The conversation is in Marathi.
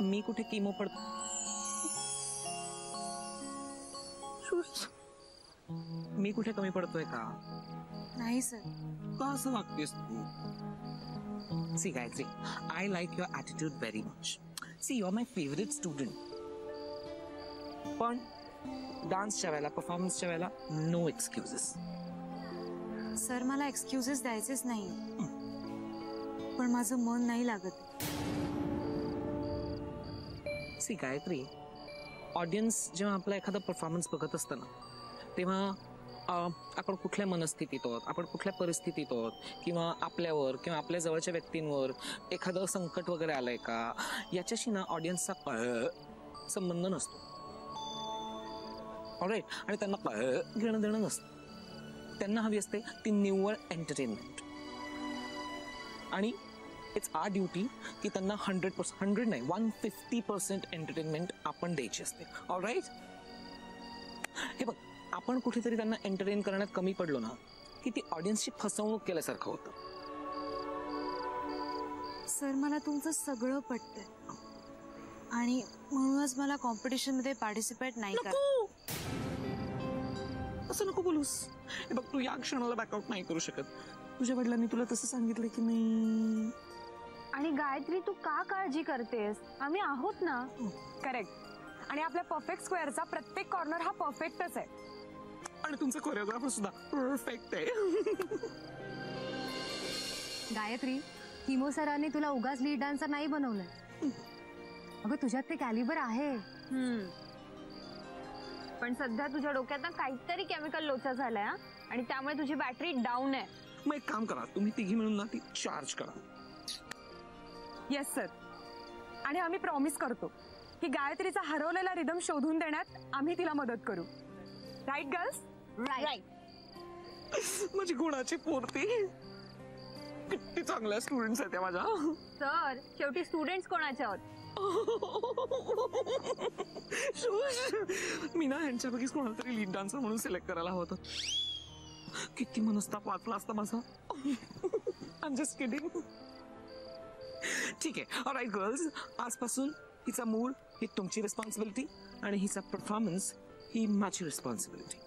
मी कुठे किमो पड मी कुठे कमी पडतोय का? नाही सर. का असं वागतेस तू? See Gayatri, I like your attitude very much. See you are my favourite student. पण डान्सच्या वेळेला, परफॉर्मन्सच्या वेळेला नो एक्सक्युजेस. सर मला एक्सक्युजेस द्यायचेच नाही, पण माझं मन नाही लागत. सी गायत्री, ऑडियन्स जेव्हा आपला एखादा परफॉर्मन्स बघत असतं ना, तेव्हा आपण कुठल्या मनस्थितीत आहोत, आपण कुठल्या परिस्थितीत आहोत, किंवा आपल्यावर किंवा आपल्या जवळच्या व्यक्तींवर एखादं संकट वगैरे आलंय का, याच्याशी ना ऑडियन्सचा संबंध नसतो. ऑलराईट. आणि त्यांना घेणं देणं नसतं. त्यांना हवी असते ती निव्वळ एंटरटेनमेंट. आणि इट्स आवर ड्युटी की त्यांना 100% नाही 150% एंटरटेनमेंट आपण द्यायची असते. ऑलराईट. हे बघ, आपण कुठेतरी त्यांना एंटरटेन करण्यात कमी पडलो ना, की ती ऑडियन्सची फसवणूक केल्यासारखं होतं. सर मला तुमचं सगळं पटतंय आणि म्हणूनच मला कॉम्पिटिशन मध्ये पार्टिसिपेट नाही नको. असं नको बोलूस. हे बघ, तू या क्षणाला बॅकआउट नाही करू शकत. तुझ्या वडिलांनी तुला तसं सांगितलं की नाही? आणि गायत्री, तू का काळजी करतेस? आम्ही आहोत ना. करेक्ट. आणि आपल्या परफेक्ट स्क्वेअरचा प्रत्येक कॉर्नर हा परफेक्टच आहे. आणि तुमचा कोरिओग्राफर सुद्धा परफेक्ट आहे. गायत्री, किमो सरांनी तुला उगाच लीड डान्सर नाही बनवलंय. अगं तुझ्यात ते कॅलिबर आहे. पण सध्या तुझ्या डोक्यात ना काहीतरी केमिकल लोचा झालाय आणि त्यामुळे तुझी बॅटरी डाऊन आहे. मग एक काम करा, तुम्ही तिघी मिळून ना ती चार्ज करा. Yes sir. आणि आम्ही प्रॉमिस करतो की गायत्रीचा हरवलेला रिदम शोधून देण्यात आम्ही तिला मदत करू. Right girls? राईट. माझी गुणाची पूर्ती. किती चांगल्या स्टुडंट्स आहेत त्या माझ्या. सर, शेवटी स्टुडंट्स कोणाचे आहोत? मी ना ह्यांच्यापैकीच कोणाला तरी लीड डान्सर म्हणून सिलेक्ट करायला हवं होतं. किती मनस्ताप वाचला असता माझा. I am just kidding. ठीक आहे. ऑलराईट गर्ल्स, आजपासून हिचा मूड ही तुमची रिस्पॉन्सिबिलिटी आणि हिचा परफॉर्मन्स ही माझी रिस्पॉन्सिबिलिटी.